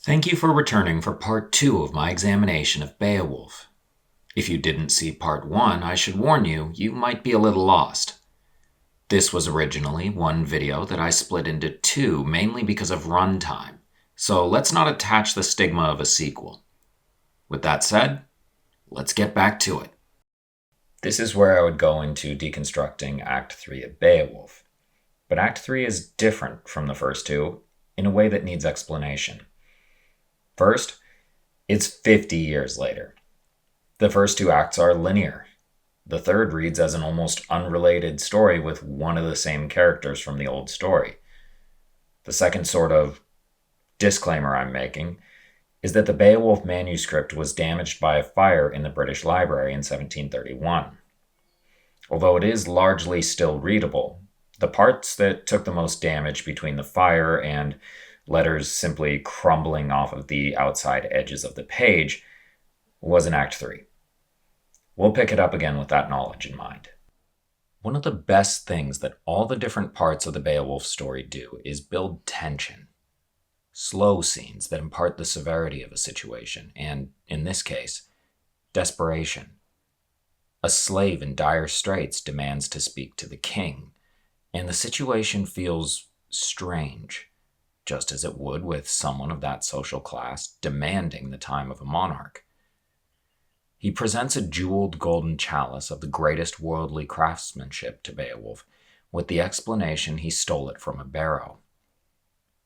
Thank you for returning for part 2 of my examination of Beowulf. If you didn't see part 1, I should warn you, you might be a little lost. This was originally one video that I split into 2 mainly because of runtime, so let's not attach the stigma of a sequel. With that said, let's get back to it. This is where I would go into deconstructing Act 3 of Beowulf. But Act 3 is different from the first 2 in a way that needs explanation. First, it's 50 years later. The first 2 acts are linear. The third reads as an almost unrelated story with one of the same characters from the old story. The second sort of disclaimer I'm making is that the Beowulf manuscript was damaged by a fire in the British Library in 1731. Although it is largely still readable, the parts that took the most damage between the fire and letters simply crumbling off of the outside edges of the page was in Act 3. We'll pick it up again with that knowledge in mind. One of the best things that all the different parts of the Beowulf story do is build tension. Slow scenes that impart the severity of a situation, and, in this case, desperation. A slave in dire straits demands to speak to the king, and the situation feels strange, just as it would with someone of that social class demanding the time of a monarch. He presents a jeweled golden chalice of the greatest worldly craftsmanship to Beowulf, with the explanation he stole it from a barrow.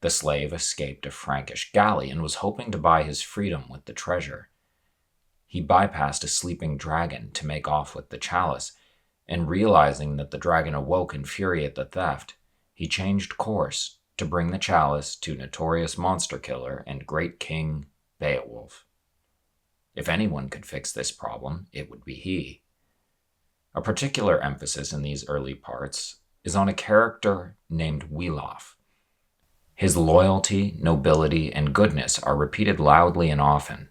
The slave escaped a Frankish galley and was hoping to buy his freedom with the treasure. He bypassed a sleeping dragon to make off with the chalice, and realizing that the dragon awoke in fury at the theft, he changed course to bring the chalice to notorious monster killer and great king Beowulf. If anyone could fix this problem, it would be he. A particular emphasis in these early parts is on a character named Beowulf. His loyalty, nobility, and goodness are repeated loudly and often.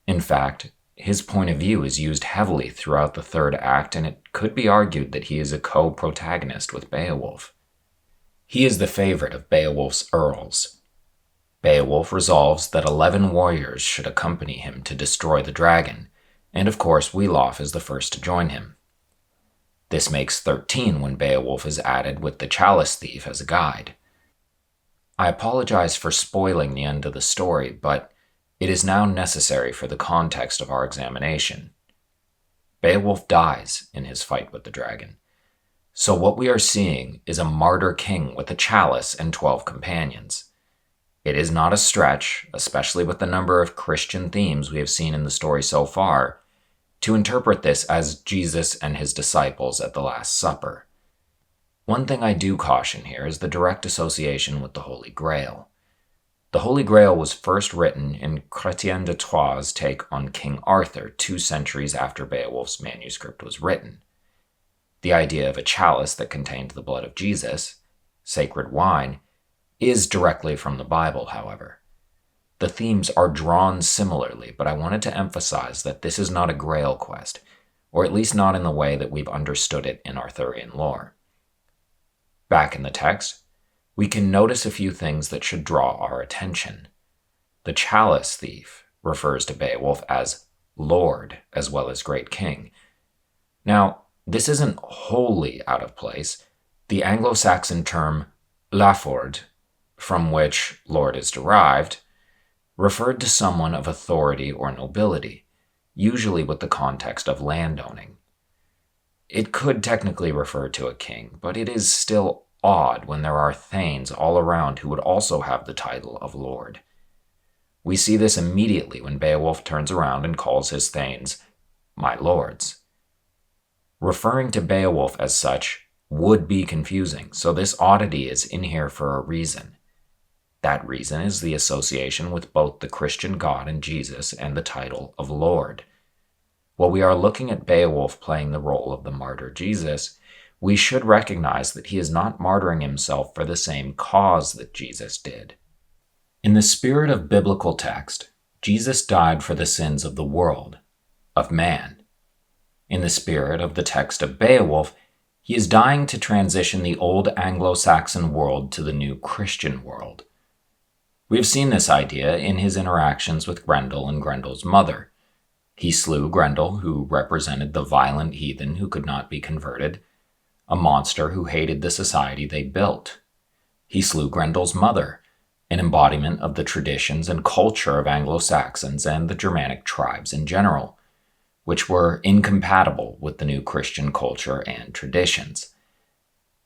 In fact, his point of view is used heavily throughout the third act, and it could be argued that he is a co-protagonist with Beowulf. He is the favorite of Beowulf's earls. Beowulf resolves that 11 warriors should accompany him to destroy the dragon, and of course Beowulf is the first to join him. This makes 13 when Beowulf is added with the chalice thief as a guide. I apologize for spoiling the end of the story, but it is now necessary for the context of our examination. Beowulf dies in his fight with the dragon. So what we are seeing is a martyr king with a chalice and 12 companions. It is not a stretch, especially with the number of Christian themes we have seen in the story so far, to interpret this as Jesus and his disciples at the Last Supper. One thing I do caution here is the direct association with the Holy Grail. The Holy Grail was first written in Chrétien de Troyes' take on King Arthur 2 centuries after Beowulf's manuscript was written. The idea of a chalice that contained the blood of Jesus, sacred wine, is directly from the Bible, however. The themes are drawn similarly, but I wanted to emphasize that this is not a Grail quest, or at least not in the way that we've understood it in Arthurian lore. Back in the text, we can notice a few things that should draw our attention. The chalice thief refers to Beowulf as Lord as well as Great King. Now, this isn't wholly out of place. The Anglo-Saxon term laford, from which Lord is derived, referred to someone of authority or nobility, usually with the context of landowning. It could technically refer to a king, but it is still odd when there are thanes all around who would also have the title of Lord. We see this immediately when Beowulf turns around and calls his thanes my lords. Referring to Beowulf as such would be confusing, so this oddity is in here for a reason. That reason is the association with both the Christian God and Jesus and the title of Lord. While we are looking at Beowulf playing the role of the martyr Jesus, we should recognize that he is not martyring himself for the same cause that Jesus did. In the spirit of biblical text, Jesus died for the sins of the world, of man. In the spirit of the text of Beowulf, he is dying to transition the old Anglo-Saxon world to the new Christian world. We have seen this idea in his interactions with Grendel and Grendel's mother. He slew Grendel, who represented the violent heathen who could not be converted, a monster who hated the society they built. He slew Grendel's mother, an embodiment of the traditions and culture of Anglo-Saxons and the Germanic tribes in general, which were incompatible with the new Christian culture and traditions.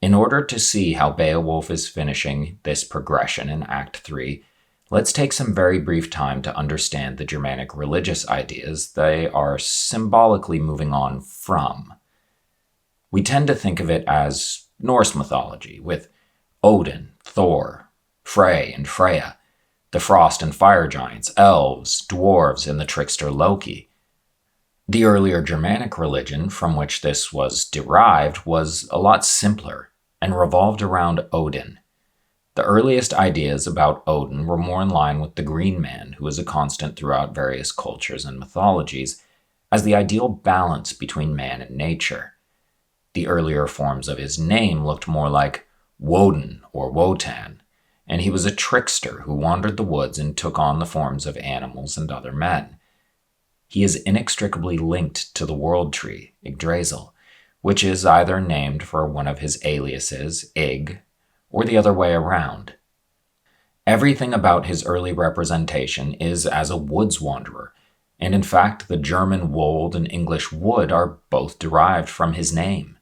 In order to see how Beowulf is finishing this progression in Act 3, let's take some very brief time to understand the Germanic religious ideas they are symbolically moving on from. We tend to think of it as Norse mythology, with Odin, Thor, Frey and Freya, the frost and fire giants, elves, dwarves, and the trickster Loki. The earlier Germanic religion from which this was derived was a lot simpler and revolved around Odin. The earliest ideas about Odin were more in line with the Green Man, who is a constant throughout various cultures and mythologies, as the ideal balance between man and nature. The earlier forms of his name looked more like Woden or Wotan, and he was a trickster who wandered the woods and took on the forms of animals and other men. He is inextricably linked to the world tree, Yggdrasil, which is either named for one of his aliases, Ig, or the other way around. Everything about his early representation is as a woods wanderer, and in fact the German wold and English wood are both derived from his name.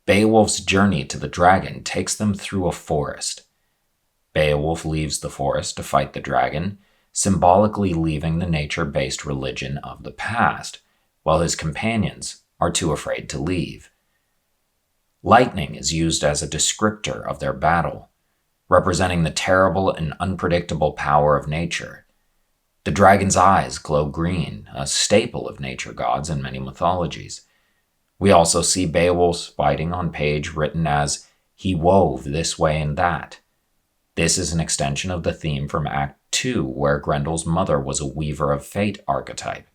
Beowulf's journey to the dragon takes them through a forest. Beowulf leaves the forest to fight the dragon, symbolically leaving the nature-based religion of the past, while his companions are too afraid to leave. Lightning is used as a descriptor of their battle, representing the terrible and unpredictable power of nature. The dragon's eyes glow green, a staple of nature gods in many mythologies. We also see Beowulf's fighting on page written as, "He wove this way and that." This is an extension of the theme from Act 2, where Grendel's mother was a weaver of fate archetype,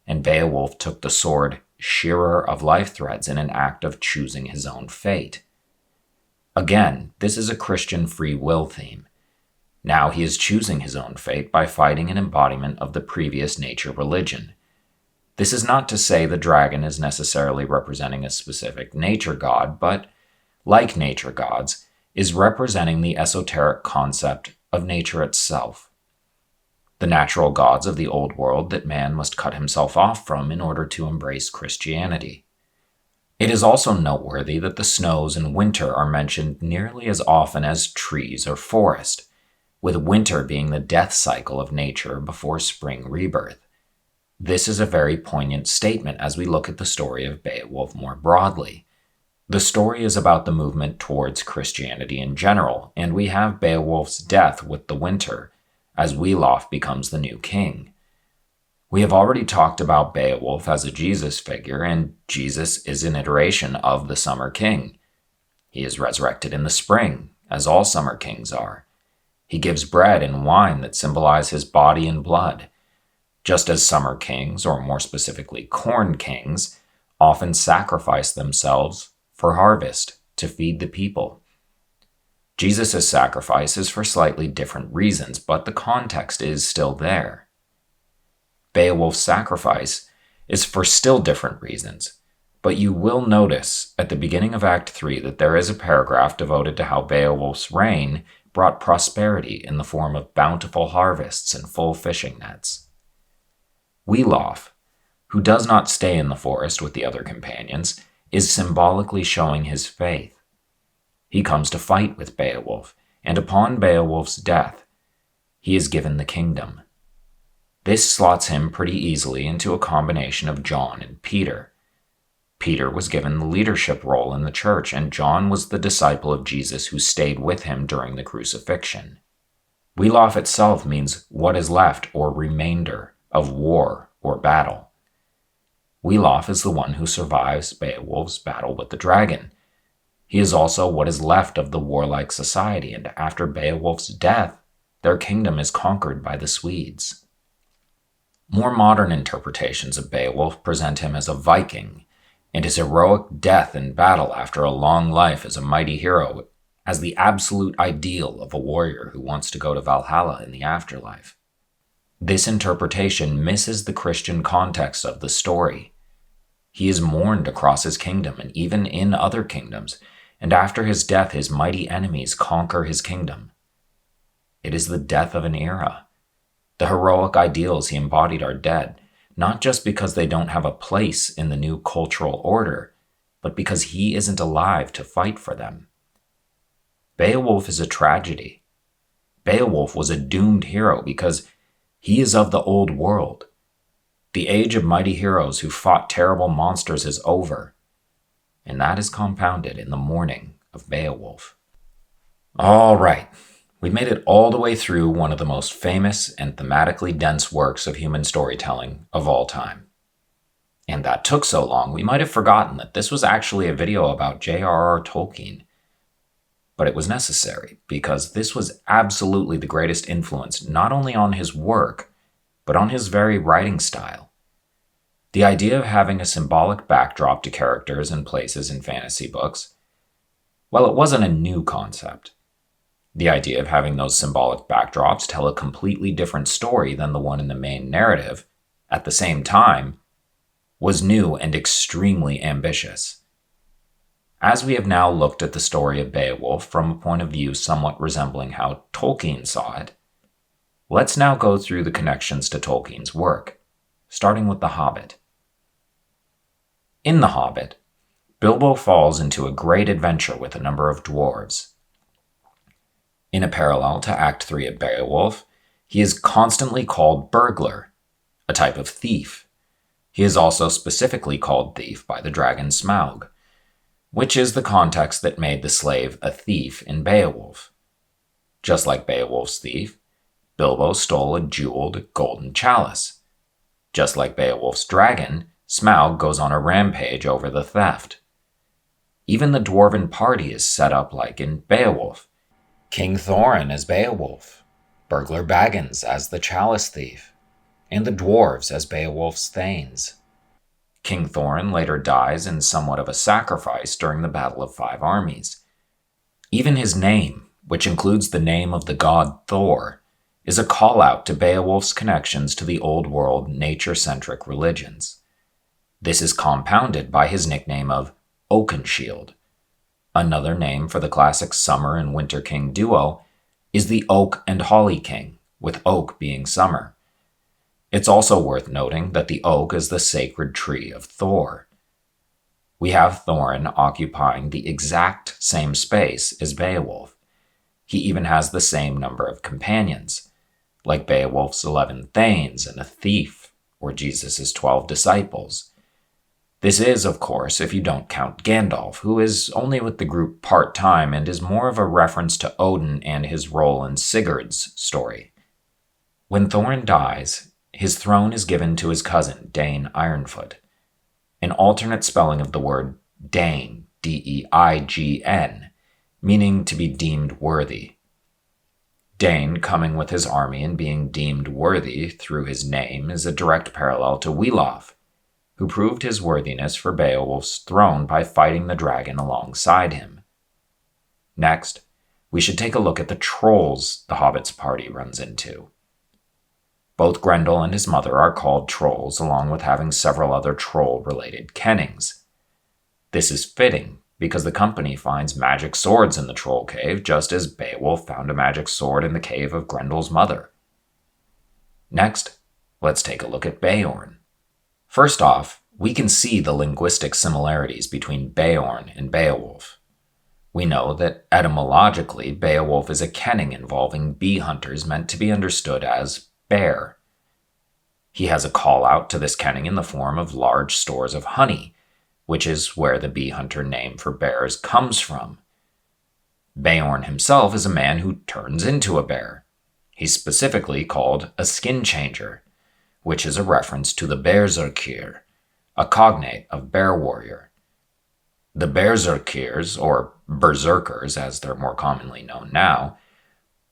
and Beowulf took the sword shearer of life threads in an act of choosing his own fate. Again, this is a Christian free will theme. Now he is choosing his own fate by fighting an embodiment of the previous nature religion. This is not to say the dragon is necessarily representing a specific nature god, but, like nature gods, is representing the esoteric concept of nature itself, the natural gods of the old world that man must cut himself off from in order to embrace Christianity. It is also noteworthy that the snows in winter are mentioned nearly as often as trees or forest, with winter being the death cycle of nature before spring rebirth. This is a very poignant statement as we look at the story of Beowulf more broadly. The story is about the movement towards Christianity in general, and we have Beowulf's death with the winter, as Welof becomes the new king. We have already talked about Beowulf as a Jesus figure, and Jesus is an iteration of the Summer King. He is resurrected in the spring, as all Summer Kings are. He gives bread and wine that symbolize his body and blood, just as Summer Kings, or more specifically Corn Kings, often sacrifice themselves for harvest to feed the people. Jesus' sacrifice is for slightly different reasons, but the context is still there. Beowulf's sacrifice is for still different reasons, but you will notice at the beginning of Act 3 that there is a paragraph devoted to how Beowulf's reign brought prosperity in the form of bountiful harvests and full fishing nets. Welof, who does not stay in the forest with the other companions, is symbolically showing his faith. He comes to fight with Beowulf, and upon Beowulf's death, he is given the kingdom. This slots him pretty easily into a combination of John and Peter. Peter was given the leadership role in the church, and John was the disciple of Jesus who stayed with him during the crucifixion. Welof itself means what is left or remainder of war or battle. Welof is the one who survives Beowulf's battle with the dragon. He is also what is left of the warlike society, and after Beowulf's death, their kingdom is conquered by the Swedes. More modern interpretations of Beowulf present him as a Viking, and his heroic death in battle after a long life as a mighty hero as the absolute ideal of a warrior who wants to go to Valhalla in the afterlife. This interpretation misses the Christian context of the story. He is mourned across his kingdom and even in other kingdoms, and after his death his mighty enemies conquer his kingdom. It is the death of an era. The heroic ideals he embodied are dead, not just because they don't have a place in the new cultural order, but because he isn't alive to fight for them. Beowulf is a tragedy. Beowulf was a doomed hero because he is of the old world. The age of mighty heroes who fought terrible monsters is over, and that is compounded in the mourning of Beowulf. All right, we made it all the way through one of the most famous and thematically dense works of human storytelling of all time. And that took so long, we might have forgotten that this was actually a video about J.R.R. Tolkien. But it was necessary, because this was absolutely the greatest influence not only on his work, but on his very writing style. The idea of having a symbolic backdrop to characters and places in fantasy books, well, it wasn't a new concept. The idea of having those symbolic backdrops tell a completely different story than the one in the main narrative, at the same time, was new and extremely ambitious. As we have now looked at the story of Beowulf from a point of view somewhat resembling how Tolkien saw it, let's now go through the connections to Tolkien's work, starting with The Hobbit. In The Hobbit, Bilbo falls into a great adventure with a number of dwarves. In a parallel to Act 3 of Beowulf, he is constantly called burglar, a type of thief. He is also specifically called thief by the dragon Smaug, which is the context that made the slave a thief in Beowulf. Just like Beowulf's thief, Bilbo stole a jeweled golden chalice. Just like Beowulf's dragon, Smaug goes on a rampage over the theft. Even the dwarven party is set up like in Beowulf. King Thorin as Beowulf, Burglar Baggins as the chalice thief, and the dwarves as Beowulf's thanes. King Thorin later dies in somewhat of a sacrifice during the Battle of Five Armies. Even his name, which includes the name of the god Thor, is a call-out to Beowulf's connections to the old world nature-centric religions. This is compounded by his nickname of Oakenshield. Another name for the classic Summer and Winter King duo is the Oak and Holly King, with oak being summer. It's also worth noting that the oak is the sacred tree of Thor. We have Thorin occupying the exact same space as Beowulf. He even has the same number of companions, like Beowulf's 11 thanes and a thief, or Jesus' 12 disciples. This is, of course, if you don't count Gandalf, who is only with the group part-time and is more of a reference to Odin and his role in Sigurd's story. When Thorin dies, his throne is given to his cousin, Dane Ironfoot. An alternate spelling of the word Dane, D-E-I-G-N, meaning to be deemed worthy. Dane coming with his army and being deemed worthy through his name is a direct parallel to Wiglaf, who proved his worthiness for Beowulf's throne by fighting the dragon alongside him. Next, we should take a look at the trolls the Hobbit's party runs into. Both Grendel and his mother are called trolls, along with having several other troll-related kennings. This is fitting, because the company finds magic swords in the troll cave, just as Beowulf found a magic sword in the cave of Grendel's mother. Next, let's take a look at Beorn. First off, we can see the linguistic similarities between Beorn and Beowulf. We know that etymologically, Beowulf is a kenning involving bee hunters meant to be understood as bear. He has a call-out to this kenning in the form of large stores of honey, which is where the bee hunter name for bears comes from. Beorn himself is a man who turns into a bear. He's specifically called a skin changer, which is a reference to the Berserkir, a cognate of bear warrior. The Berserkirs, or Berserkers as they're more commonly known now,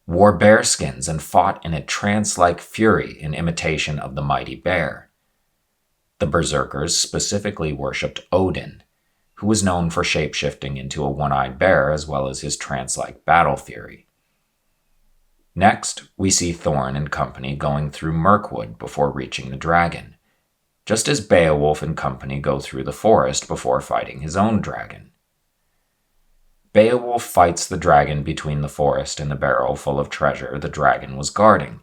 wore bear skins and fought in a trance-like fury in imitation of the mighty bear. The Berserkers specifically worshipped Odin, who was known for shapeshifting into a one-eyed bear as well as his trance-like battle fury. Next, we see Thorin and company going through Mirkwood before reaching the dragon, just as Beowulf and company go through the forest before fighting his own dragon. Beowulf fights the dragon between the forest and the barrel full of treasure the dragon was guarding.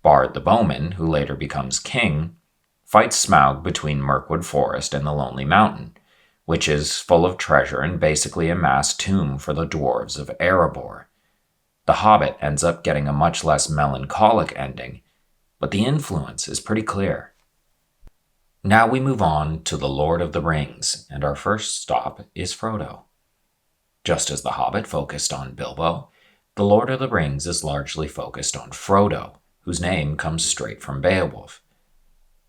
Bard the bowman, who later becomes king, fights Smaug between Mirkwood Forest and the Lonely Mountain, which is full of treasure and basically a mass tomb for the dwarves of Erebor. The Hobbit ends up getting a much less melancholic ending, but the influence is pretty clear. Now we move on to The Lord of the Rings, and our first stop is Frodo. Just as The Hobbit focused on Bilbo, The Lord of the Rings is largely focused on Frodo, whose name comes straight from Beowulf.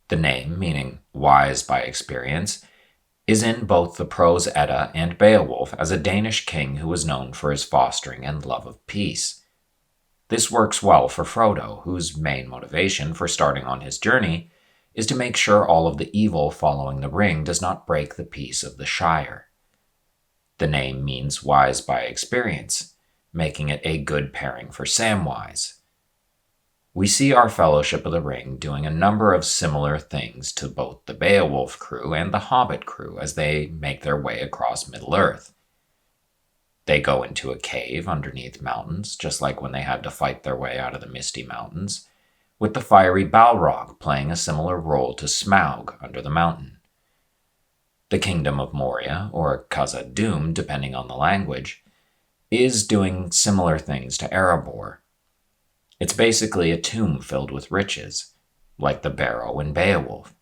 The name, meaning wise by experience, is in both the Prose Edda and Beowulf as a Danish king who was known for his fostering and love of peace. This works well for Frodo, whose main motivation for starting on his journey is to make sure all of the evil following the ring does not break the peace of the Shire. The name means wise by experience, making it a good pairing for Samwise. We see our Fellowship of the Ring doing a number of similar things to both the Beowulf crew and the Hobbit crew as they make their way across Middle-earth. They go into a cave underneath mountains, just like when they had to fight their way out of the Misty Mountains, with the fiery Balrog playing a similar role to Smaug under the mountain. The Kingdom of Moria, or Khazad-dûm depending on the language, is doing similar things to Erebor. It's basically a tomb filled with riches, like the Barrow in Beowulf.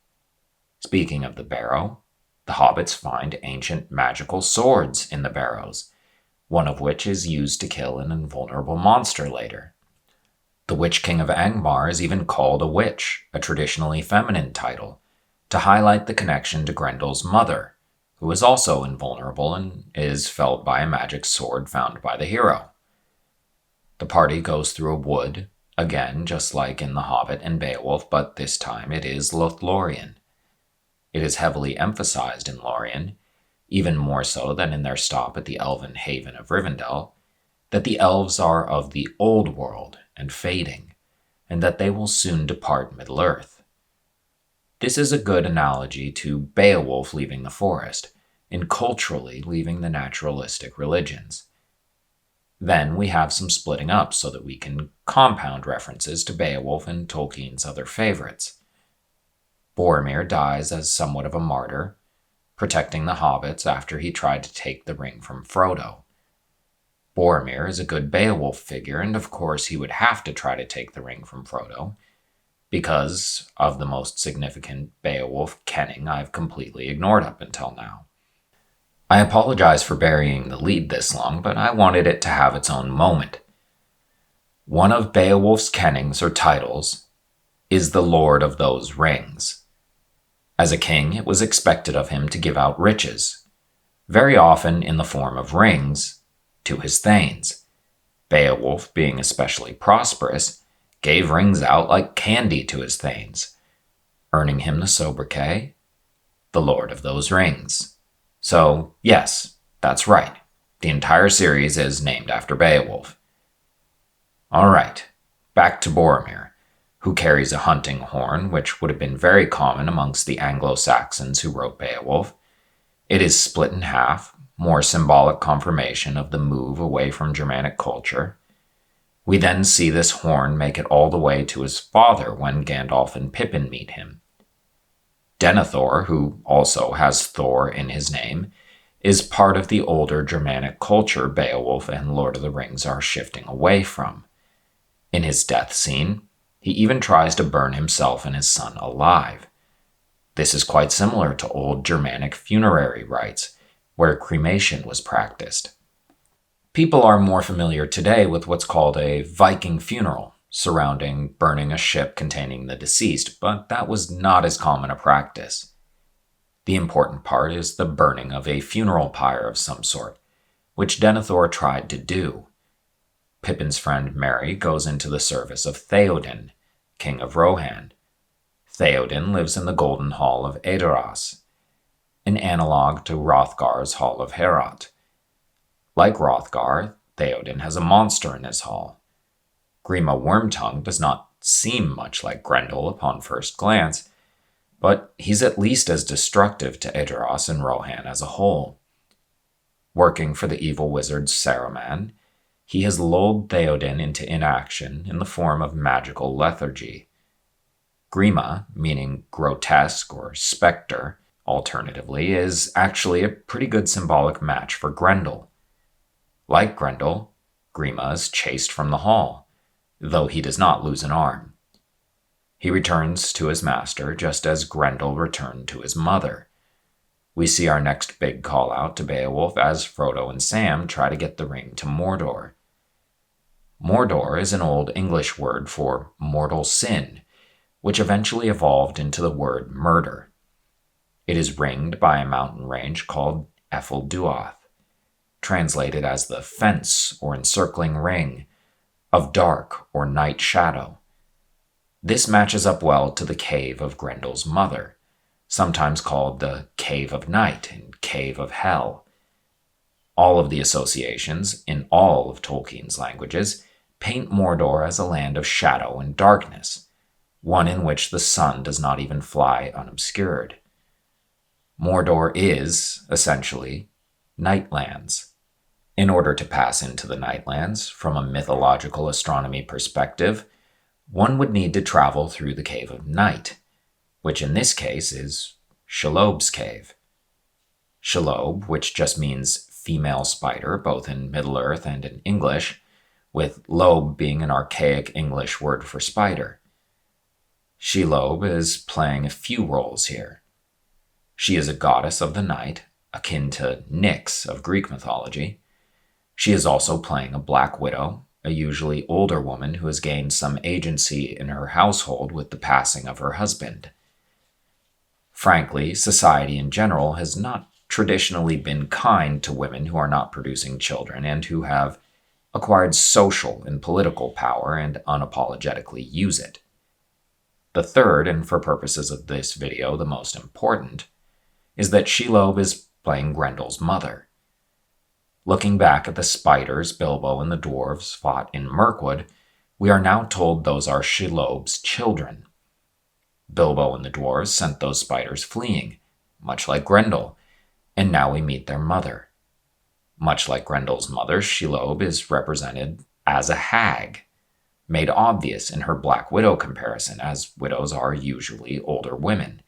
Speaking of the Barrow, the hobbits find ancient magical swords in the barrows, one of which is used to kill an invulnerable monster later. The Witch King of Angmar is even called a witch, a traditionally feminine title, to highlight the connection to Grendel's mother, who is also invulnerable and is felled by a magic sword found by the hero. The party goes through a wood, again just like in The Hobbit and Beowulf, but this time it is Lothlorien. It is heavily emphasized in Lorien, even more so than in their stop at the elven haven of Rivendell, that the elves are of the old world and fading, and that they will soon depart Middle-earth. This is a good analogy to Beowulf leaving the forest, and culturally leaving the naturalistic religions. Then we have some splitting up so that we can compound references to Beowulf and Tolkien's other favorites. Boromir dies as somewhat of a martyr, protecting the hobbits after he tried to take the ring from Frodo. Boromir is a good Beowulf figure, and of course he would have to try to take the ring from Frodo, because of the most significant Beowulf kenning I've completely ignored up until now. I apologize for burying the lead this long, but I wanted it to have its own moment. One of Beowulf's kennings or titles is the Lord of those Rings. As a king, it was expected of him to give out riches, very often in the form of rings, to his thanes. Beowulf, being especially prosperous, gave rings out like candy to his thanes, earning him the sobriquet, the Lord of those Rings. So, yes, that's right. The entire series is named after Beowulf. Alright, back to Boromir, who carries a hunting horn, which would have been very common amongst the Anglo-Saxons who wrote Beowulf. It is split in half, more symbolic confirmation of the move away from Germanic culture. We then see this horn make it all the way to his father when Gandalf and Pippin meet him. Denethor, who also has Thor in his name, is part of the older Germanic culture Beowulf and Lord of the Rings are shifting away from. In his death scene, he even tries to burn himself and his son alive. This is quite similar to old Germanic funerary rites, where cremation was practiced. People are more familiar today with what's called a Viking funeral, surrounding burning a ship containing the deceased, but that was not as common a practice. The important part is the burning of a funeral pyre of some sort, which Denethor tried to do. Pippin's friend Merry goes into the service of Theoden, king of Rohan. Theoden lives in the Golden Hall of Edoras. an analog to Hrothgar's Hall of Heorot. Like Hrothgar, Theoden has a monster in his hall. Grima Wormtongue does not seem much like Grendel upon first glance, but he's at least as destructive to Edoras and Rohan as a whole. Working for the evil wizard Saruman, he has lulled Theoden into inaction in the form of magical lethargy. Grima, meaning grotesque or spectre, alternatively, is actually a pretty good symbolic match for Grendel. Like Grendel, Grima is chased from the hall, though he does not lose an arm. He returns to his master just as Grendel returned to his mother. We see our next big call-out to Beowulf as Frodo and Sam try to get the ring to Mordor. Mordor is an Old English word for mortal sin, which eventually evolved into the word murder. It is ringed by a mountain range called Ephel Duath, translated as the fence or encircling ring of dark or night shadow. This matches up well to the cave of Grendel's mother, sometimes called the Cave of Night and Cave of Hell. All of the associations, in all of Tolkien's languages, paint Mordor as a land of shadow and darkness, one in which the sun does not even fly unobscured. Mordor is, essentially, Nightlands. In order to pass into the Nightlands, from a mythological astronomy perspective, one would need to travel through the Cave of Night, which in this case is Shelob's cave. Shelob, which just means female spider, both in Middle-earth and in English, with lobe being an archaic English word for spider. Shelob is playing a few roles here. She is a goddess of the night, akin to Nyx of Greek mythology. She is also playing a black widow, a usually older woman who has gained some agency in her household with the passing of her husband. Frankly, society in general has not traditionally been kind to women who are not producing children and who have acquired social and political power and unapologetically use it. The third, and for purposes of this video the most important, is that Shelob is playing Grendel's mother. Looking back at the spiders Bilbo and the dwarves fought in Mirkwood, we are now told those are Shelob's children. Bilbo and the dwarves sent those spiders fleeing, much like Grendel, and now we meet their mother. Much like Grendel's mother, Shelob is represented as a hag, made obvious in her Black Widow comparison, as widows are usually older women.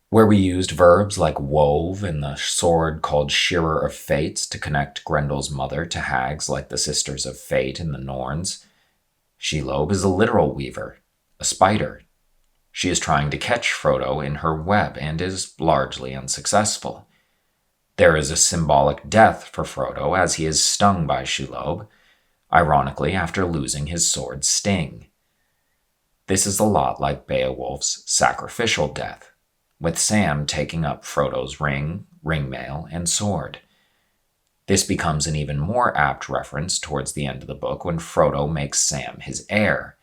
Where we used verbs like wove and the sword called Shearer of Fates to connect Grendel's mother to hags like the Sisters of Fate in the Norns, Shelob is a literal weaver, a spider. She is trying to catch Frodo in her web and is largely unsuccessful. There is a symbolic death for Frodo as he is stung by Shelob, ironically after losing his sword's sting. This is a lot like Beowulf's sacrificial death, with Sam taking up Frodo's ring, ringmail, and sword. This becomes an even more apt reference towards the end of the book when Frodo makes Sam his heir,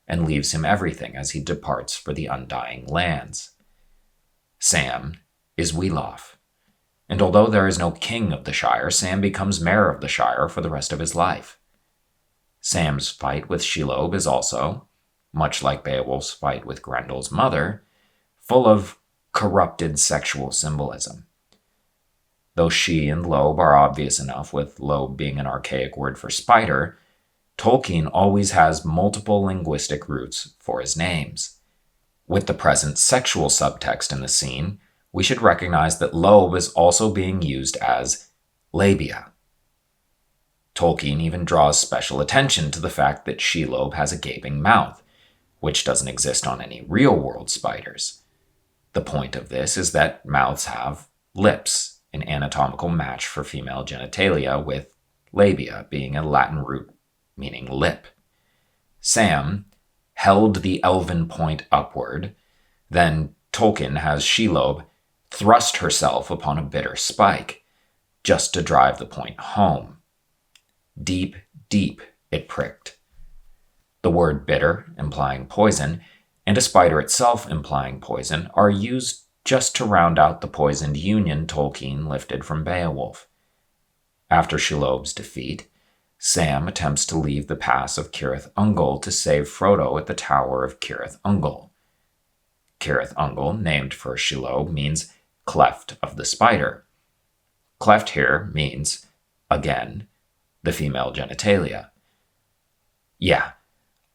and leaves him everything as he departs for the Undying Lands. Sam is Weloff, and although there is no king of the Shire, Sam becomes mayor of the Shire for the rest of his life. Sam's fight with Shelob is also, much like Beowulf's fight with Grendel's mother, full of corrupted sexual symbolism. Though she and lobe are obvious enough, with lobe being an archaic word for spider, Tolkien always has multiple linguistic roots for his names. With the present sexual subtext in the scene, we should recognize that lobe is also being used as labia. Tolkien even draws special attention to the fact that Shelob has a gaping mouth, which doesn't exist on any real-world spiders. The point of this is that mouths have lips, an anatomical match for female genitalia, with labia being a Latin root meaning lip. Sam held the elven point upward, then Tolkien has Shelob thrust herself upon a bitter spike, just to drive the point home. Deep, deep it pricked. The word bitter, implying poison, and a spider itself implying poison, are used just to round out the poisoned union Tolkien lifted from Beowulf. After Shelob's defeat, Sam attempts to leave the pass of Cirith Ungol to save Frodo at the Tower of Cirith Ungol. Cirith Ungol, named for Shelob, means cleft of the spider. Cleft here means, again, the female genitalia. Yeah,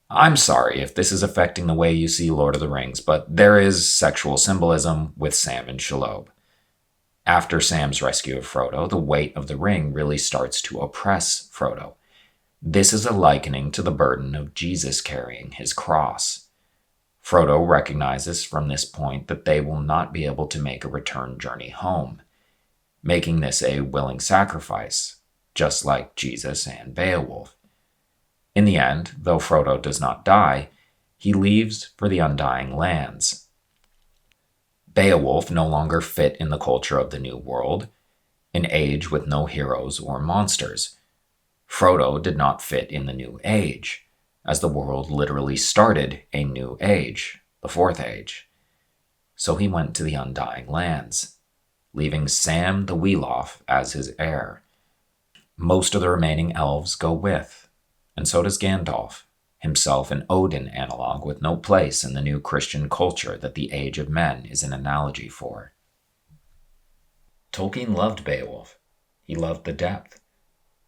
I'm sorry if this is affecting the way you see Lord of the Rings, but there is sexual symbolism with Sam and Shelob. After Sam's rescue of Frodo, the weight of the ring really starts to oppress Frodo. This is a likening to the burden of Jesus carrying his cross. Frodo recognizes from this point that they will not be able to make a return journey home, making this a willing sacrifice, just like Jesus and Beowulf. In the end, though Frodo does not die, he leaves for the Undying Lands. Beowulf no longer fit in the culture of the New World, an age with no heroes or monsters. Frodo did not fit in the New Age, as the world literally started a new age, the Fourth Age. So he went to the Undying Lands, leaving Sam the Wheeloff as his heir. Most of the remaining elves go with, and so does Gandalf, himself an Odin analog with no place in the new Christian culture that the Age of Men is an analogy for. Tolkien loved Beowulf. He loved the depth.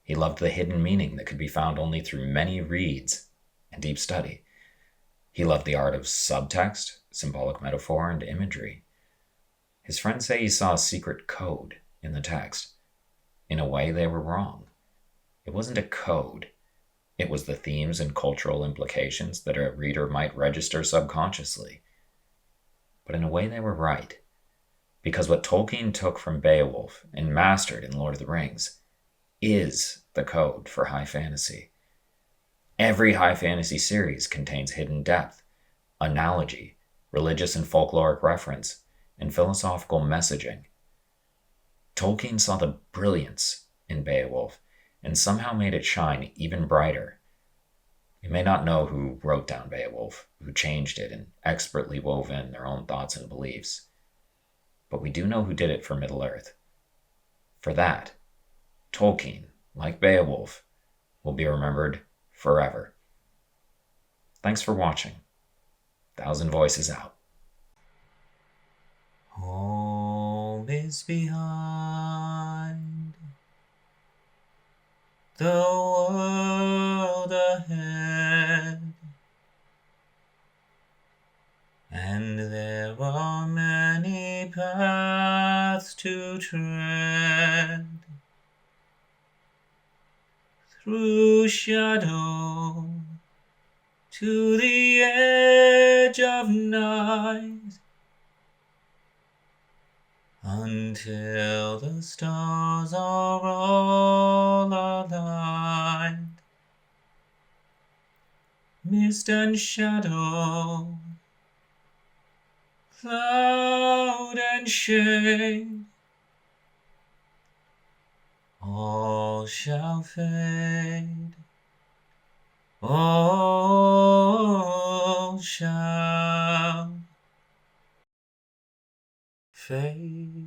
He loved the hidden meaning that could be found only through many reads and deep study. He loved the art of subtext, symbolic metaphor, and imagery. His friends say he saw a secret code in the text. In a way, they were wrong. It wasn't a code. It was the themes and cultural implications that a reader might register subconsciously. But in a way, they were right. Because what Tolkien took from Beowulf and mastered in Lord of the Rings is the code for high fantasy. Every high fantasy series contains hidden depth, analogy, religious and folkloric reference, and philosophical messaging. Tolkien saw the brilliance in Beowulf and somehow made it shine even brighter. We may not know who wrote down Beowulf, who changed it and expertly wove in their own thoughts and beliefs, but we do know who did it for Middle-earth. For that, Tolkien, like Beowulf, will be remembered forever. Thanks for watching. 1,000 Voices out. Home is behind, the world ahead, and there are many paths to tread, through shadow to the edge of night, until the stars are all aligned. Mist and shadow, cloud and shade, all shall fade, all shall fade.